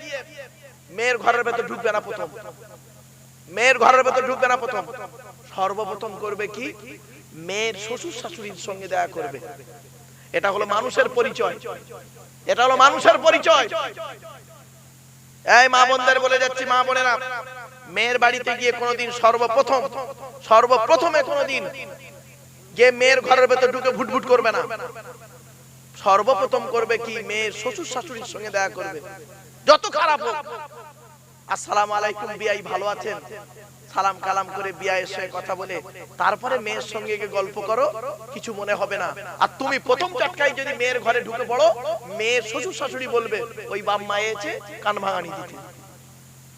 গিয়ে মেয়ের ঘরের ভেতর ঢুকবে না প্রথম, মেয়ের ঘরের ভেতর ঢুকবে না প্রথম। সর্বপ্রথম করবে কি, মেয়ের শ্বশুর শাশুড়ির সঙ্গে দেখা করবে। এটা হলো মানুষের পরিচয়, এটা হলো মানুষের পরিচয়। এই মা বোনদের বলে যাচ্ছি, মা বোনেরা, মেয়ের বাড়িতে গিয়ে কোনোদিন সর্বপ্রথমে কোনোদিন গিয়ে মেয়ের ঘরের ভেতর ঢুকে ভুটভুট করবে না। সর্বপ্রথম করবে কি, মেয়ের শ্বশুর শাশুড়ির সঙ্গে দেখা করবে, যত খারাপ হোক। আসসালামু আলাইকুম বিয়াই, ভালো আছেন? সালাম কালাম করে বিয়ায়ের সঙ্গে কথা বলে তারপরে মেয়ের সঙ্গে গিয়ে গল্প করো, কিছু মনে হবে না। আর তুমি প্রথম চটকায় যদি মেয়ের ঘরে ঢুকে পড়ো, মেয়ের শ্বশুর শাশুড়ি বলবে ওই বাপ মা এসে কান ভাঙানি দিতে।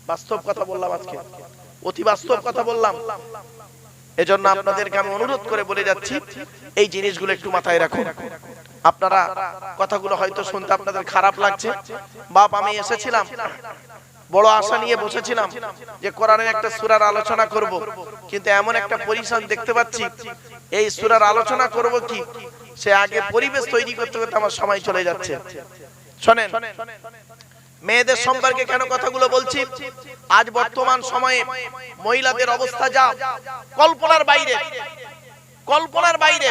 বাস্তব কথা বললাম আজকে, অতি বাস্তব কথা বললাম। এজন্য আপনাদেরকে আমি অনুরোধ করে বলে যাচ্ছি, এই জিনিসগুলো একটু মাথায় রাখুন। আপনারা কথাগুলো হয়তো শুনতে আপনাদের খারাপ লাগছে। বাপ, আমি এসেছিলাম বড় আশা নিয়ে বসেছিলাম যে কোরআনের একটা সূরার আলোচনা করব, কিন্তু এমন একটা পরিবেশ দেখতে পাচ্ছি, এই সূরার আলোচনা করব কি, সে আগে পরিবেশ তৈরি করতে করতে আমার সময় চলে যাচ্ছে। শুনেন, মেয়েদের সম্পর্কে কেন কথাগুলো বলছি? আজ বর্তমান সময়ে মহিলাদের অবস্থা যা কল্পনার বাইরে, কল্পনার বাইরে।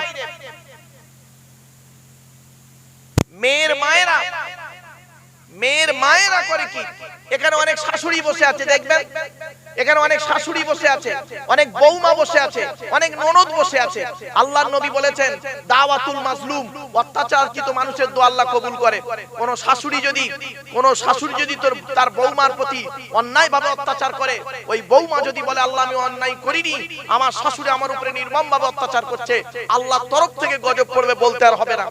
মেয়ের মায়েরা করে কি, এখানে অনেক শাশুড়ি বসে আছে, দেখবেন এখানে অনেক শাশুড়ি বসে আছে, অনেক বৌমা বসে আছে, অনেক ননদ বসে আছে। আল্লাহর নবী বলেছেন, দাওয়াতুল মাজলুম, অত্যাচারকৃত মানুষের দোয়া আল্লাহ কবুল করে। কোন শাশুড়ি যদি তার বৌমার প্রতি অন্যায়ভাবে অত্যাচার করে, ওই বৌমা যদি বলে আল্লাহ আমি অন্যায় করিনি, আমার শাশুড়ি আমার উপরে নির্মমভাবে অত্যাচার করছে, আল্লাহর তরফ থেকে গজব পড়বে, বলতে আর হবে না।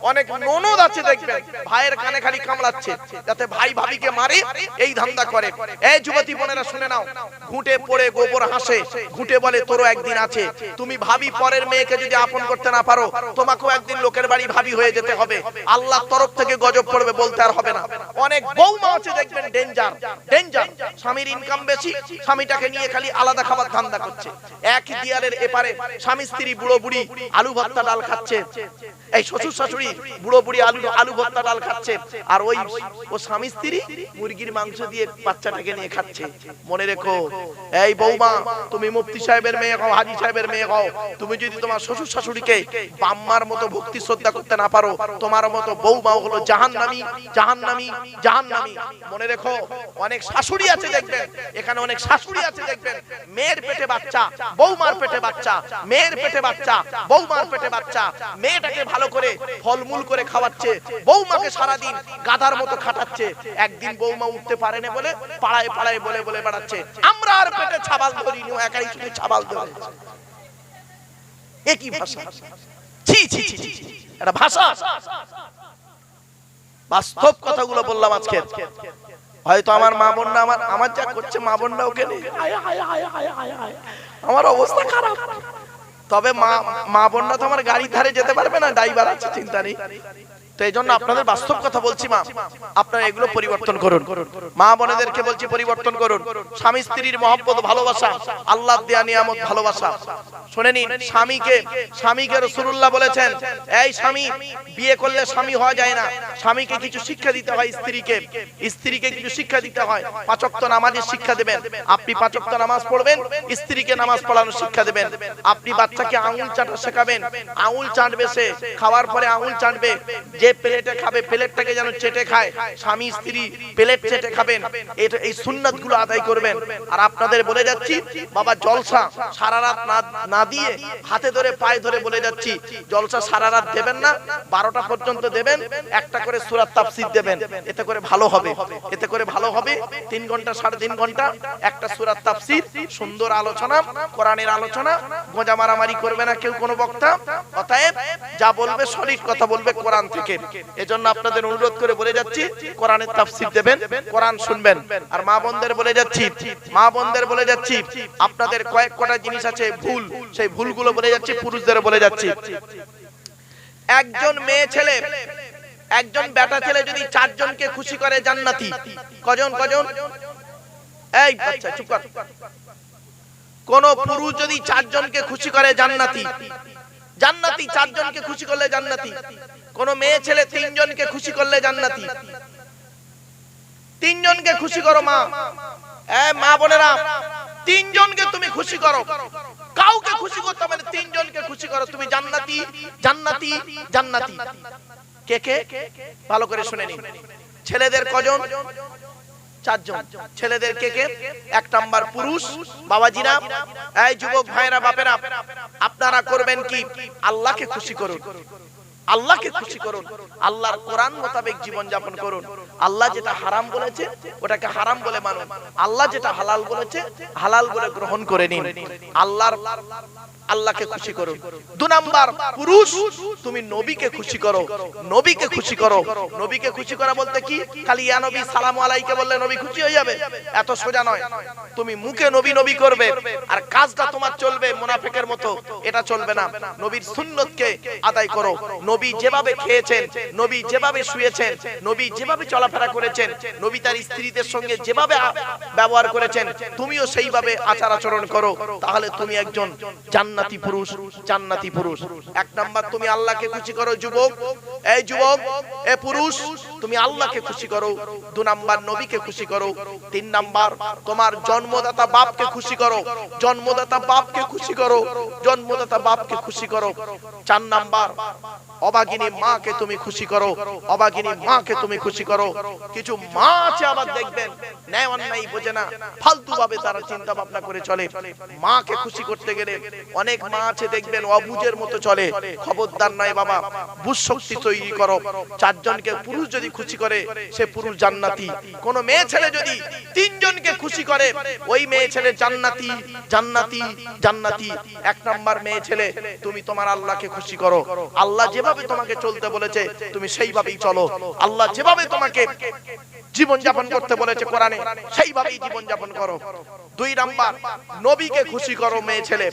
অনেক ননদ আছে দেখবেন ভাইয়ের কানে খালি কামড়াচ্ছে যাতে ভাই ভাবিকে মারে, এই ধান্দা করে। এই যুবতী বোনেরা শুনে নাও, ঘুঁটে পড়ে গোবর হাসে, ঘুঁটে বলে তোরও একদিন আছে। তুমি ভাবি পরের মেয়েকে যদি আপন করতে না পারো, তোমাকেও একদিন লোকের বাড়ি ভাবি হয়ে যেতে হবে, আল্লাহর তরফ থেকে গজব পড়বে, বলতে আর হবে না। অনেক বৌমা আছে দেখবেন ডেঞ্জার, স্বামীর ইনকাম বেশি, স্বামীটাকে নিয়ে খালি আলাদা খাবার ধান্দা করছে। এক দিয়ালের এপারে স্বামী স্ত্রী বুড়ো বুড়ি আলু ভর্তা ডাল খাচ্ছে, এই শ্বশুর শাশুড়ি বুড়ো বুড়ি আলু ভর্তা ডাল খাচ্ছে, আর ও স্বামী স্ত্রী মুরগির মাংস দিয়ে বাচ্চাটাকে নিয়ে খাচ্ছে। মনে রেখো, এই বৌমা, তুমি মুফতি সাহেবের মেয়ে হও, হাজী সাহেবের মেয়ে হও, তুমি যদি তোমার শ্বশুর শাশুড়িকে বাম্মার মতো ভক্তি শ্রদ্ধা করতে না পারো, তোমার মতো বৌমাও হলো জাহান্নামী, জাহান্নামী, জাহান্নামী। মনে রেখো, অনেক শাশুড়ি আছে দেখবেন, এখানে অনেক শাশুড়ি আছে দেখবেন, মেয়ের পেটে বাচ্চা, বৌমার পেটে বাচ্চা, মেয়ের পেটে বাচ্চা, বৌমার পেটে বাচ্চা, মেয়েটাকে ভালো করে ফলমূল করে খাওয়াচ্ছে, বৌমাকে সারাদিন গাধার মতো খাটাচ্ছে। একদিন বৌমা উঠতে পারেনি বলে পাড়ায় পাড়ায় বলে বলে বেড়াচ্ছে, আমরা আর পেটে ছাবাল ধরিনি, একাই শুধু ছাবাল ধরেছে। এ কি ভাষা? ছি ছি ছি, এটা ভাষা? বাস্তব কথাগুলো বললাম আজকে। হয়তো আমার মা বোনরা আমার যা করছে, মা বোনরা ওকে আমার অবস্থা খারাপ। তবে মা বোনরা তো আমার গাড়ির ধারে যেতে পারবে না, ড্রাইভার আছে, চিন্তা নেই। তো এই জন্য আপনাদের বাস্তব কথা বলছি, মা আপনারা এগুলো পরিবর্তন করুন। মা বোনেদেরকে বলছি পরিবর্তন করুন। স্বামী স্ত্রীর মহব্বত, ভালোবাসা, আল্লাহ দেয়া নিয়ামত ভালোবাসা। শুনে নিন, স্বামীকে রাসূলুল্লাহ বলেছেন, এই স্বামী, বিয়ে করলে স্বামী হওয়া যায় না, স্বামীকে কিছু শিক্ষা দিতে হয়, স্ত্রীকে কিছু শিক্ষা দিতে হয়। 5 ওয়াক্ত নামাজের শিক্ষা দেবেন, আপনি 5 ওয়াক্ত নামাজ পড়বেন, স্ত্রীকে নামাজ পড়ানোর শিক্ষা দেবেন। আপনি বাচ্চাকে আঙুল চাটা শেখাবেন, আঙুল চাটবে সে, খাওয়ার পরে আঙুল চাটবে, যে প্লেটে খাবে প্লেটটাকে যেন চেটে খায়, স্বামী স্ত্রী প্লেট চেটে খাবেন। এই সুন্নাতগুলো আদায় করবেন। আর আপনাদের বলে যাচ্ছি, বাবা জলসা সারা রাত না দিয়ে হাতে ধরে পায়ে ধরে বলে যাচ্ছি, জলসা সারা রাত দেবেন না, 12টা পর্যন্ত দেবেন, একটা করে সূরা তাফসীর দেবেন, এতে করে ভালো হবে, এতে করে ভালো হবে। 3 ঘন্টা 3.5 ঘন্টা একটা সূরা তাফসীর, সুন্দর আলোচনা, কোরআনের আলোচনা, গোঁজা মারামারি করবে না কেউ কোনো বক্তা। অতএব যা বলবে সঠিক কথা বলবে কোরআন থেকে। এজন্য আপনাদের অনুরোধ করে বলে যাচ্ছি, কোরআনের তাফসীর দেবেন, কোরআন শুনবেন। আর মা বোনদের বলে যাচ্ছি, আপনাদের কয়েক কটা জিনিস আছে ভুল, সেই ভুলগুলো বলে যাচ্ছি, পুরুষদের বলে যাচ্ছি। একজন মেয়ে ছেলে, একজন বেটা ছেলে যদি 4 জনকে খুশি করে জান্নাতি। কজন? এই বাচ্চা চুপ কর। কোন পুরুষ যদি 4 জনকে খুশি করে জান্নাতি, 4 জনকে খুশি করলে জান্নাতি। কোন মেয়ে ছেলে 3 জনকে খুশি করলে জান্নাতি। তিনজনকে খুশি করো মা, মা বোনেরা, তিনজনকে তুমি খুশি করো। কাউকে খুশি করতে হবে না, তিনজনকে খুশি করো। তুমি জান্নাতি জান্নাতি জান্নাতি। কে কে ভালো করে শুনে নিন। ছেলেদের কজন? চারজন। ছেলেদের কে কে? এক নাম্বার পুরুষ বাবাজিরা, এই যুবক ভাইরা বাপেরা, আপনারা করবেন কি? আল্লাহকে খুশি করুন, আল্লাহকে খুশি করুন, আল্লাহর কোরআন মোতাবেক জীবন যাপন করুন। আল্লাহ যেটা হারাম বলেছে ওটাকে হারাম বলে মানুন, আল্লাহ যেটা হালাল বলেছে হালাল বলে গ্রহণ করে নিন। আল্লাহকে খুশি করুন। 2 নাম্বার পুরুষ, তুমি নবীকে খুশি করো, নবীকে খুশি করো। নবীকে খুশি করা বলতে কি খালি ইয়া নবী সালামু আলাইকে বললে নবী খুশি হয়ে যাবে? এত সোজা নয়। তুমি মুখে নবী নবী করবে আর কাজটা তোমার চলবে মুনাফিকের মতো, এটা চলবে না। নবীর সুন্নতকে আদায় করো। নবী যেভাবে খেয়েছেন, নবী যেভাবে শুয়েছেন, নবী যেভাবে চলাফেরা করেছেন, নবী তার স্ত্রীদের সঙ্গে যেভাবে ব্যবহার করেছেন, তুমিও সেইভাবে আচার আচরণ করো। তাহলে তুমি একজন জান্নাতি পুরুষ, জান্নাতি পুরুষ। এক নাম্বার তুমি আল্লাহকে খুশি করো যুবক, এই যুবক, এ পুরুষ, তুমি আল্লাহকে খুশি করো। 2 নাম্বার নবীকে খুশি করো। 3 নাম্বার তোমার জন্মদাতা বাপকে খুশি করো, জন্মদাতা বাপকে খুশি করো, জন্মদাতা বাপকে খুশি করো। 4 নাম্বার অবাগিনী মাকে তুমি খুশি করো, অবাগিনী মাকে তুমি খুশি করো। কিছু মা আছে আবার দেখবেন ন্যায় অন্যায় বোঝে না, ফালতু ভাবে তারা চিন্তা ভাবনা করে চলে। মাকে খুশি করতে গেলে অনেক মা আছে দেখবেন অবুঝের মতো চলে। খবরদার নয় বাবা, বুঝ শক্তি তৈরি করো। 4 জনকে পুরুষ যদি খুশি করে সে পুরুষ জান্নাতি। কোন মেয়ে ছেলে যদি 3 জনকে খুশি করে ওই মেয়ে ছেলে জান্নাতি জান্নাতি জান্নাতি। 1 নাম্বার মেয়ে ছেলে, তুমি তোমার আল্লাহকে খুশি করো। আল্লাহ যেভাবে তোমাকে চলতে বলেছে তুমি সেইভাবেই চলো। আল্লাহ যেভাবে তোমাকে জীবন যাপন করতে বলেছে কোরআনে সেইভাবেই জীবন যাপন করো। 2 নাম্বার নবীকে খুশি করো মেয়ে ছেলে,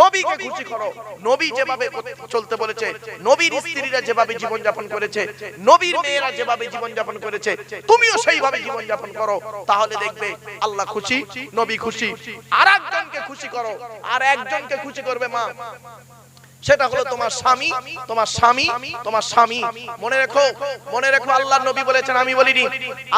নবীকে খুশি করো। নবী যেভাবে চলতে বলেছে, নবীর স্ত্রীরা যেভাবে জীবন যাপন করেছে, নবীর মেয়েরা যেভাবে জীবন যাপন করেছে, তুমিও সেইভাবে জীবন যাপন করো। তাহলে দেখবে আল্লাহ খুশি, নবী খুশি। আর একজনকে খুশি করো, আর একজনকে খুশি করবে মা, সেটা হলো তোমার স্বামী, তোমার স্বামী, তোমার স্বামী। মনে রেখো, মনে রেখো, আল্লাহর নবী বলেছেন, আমি বলিনি,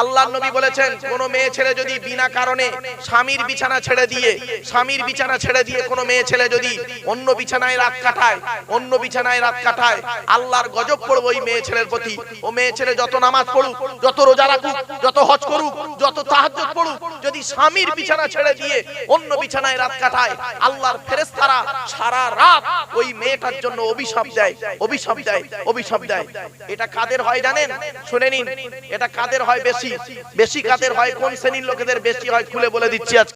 আল্লাহর নবী বলেছেন কোন মেয়ে ছেলে যদি বিনা কারণে স্বামীর বিছানা ছেড়ে দিয়ে, স্বামীর বিছানা ছেড়ে দিয়ে কোন মেয়ে ছেলে যদি অন্য বিছানায় রাত কাটায়, অন্য বিছানায় রাত কাটায়, আল্লাহর গজব পড়বে ওই মেয়ে ছেলের প্রতি। ও মেয়ে ছেলে যত নামাজ পড়ুক, যত রোজা রাখুক, যত হজ করুক, যত তাহাজ্জুদ পড়ুক, যদি স্বামীর বিছানা ছেড়ে দিয়ে অন্য বিছানায় রাত কাটায়, আল্লাহর ফেরেশতারা সারা রাত ওই মেয়েটার জন্য অভিশাপ দেয়, অভিশাপ দেয়, অভিশাপ দেয়। এটা কাদের হয় জানেন? শুনে নিন, এটা কাদের হয় বেশি? বেশি কাদের হয়? কোন শ্রেণীর লোকেদের বেশি হয় খুলে বলে দিচ্ছি আজকে।